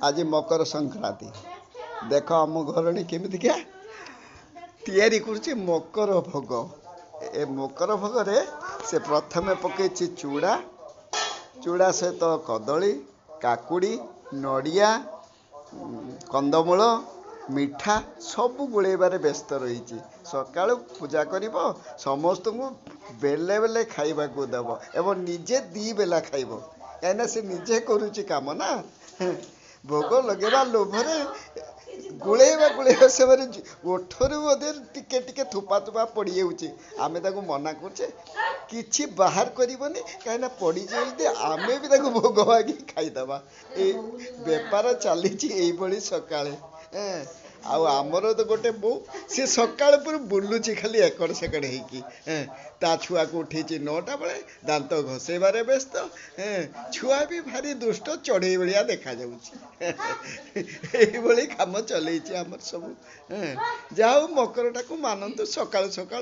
आज मकर संक्रांति देख आम घर केमितिका तैयारी करुच्ची मकर भोग। ए मकर भोगरे से प्रथमे पकई चूड़ा चूड़ा सहित कदली काकुड़ी नड़िया कंदमूल मिठा सबू गुड़ेबार व्यस्त रही सका पूजा कर समस्त को बेले बेले खाइबा को देव एवं निजे दी बेला खाइब कहीं से निजे करुच्ची काम ना भोग लगेगा लोभरे गुड़ेबा गुड़ेबा से ओठर टिके टिके थोपा थोपा पड़ आम मना करे कि बाहर करनी कहीं पड़ी जाए आम भी भोग मागी खाईदे ये बेपार चली सका आमर तो गोटे बो सी सका बुलूची खाली एकड़ सेकड़ हो छुआ को उठे 9टा बेले दांत घसेबार व्यस्त छुआ भी भारी दुष्ट चढ़ई भाया देखा जाऊँगी काम चल सब जाऊ मकर टाक मानतु सका सका।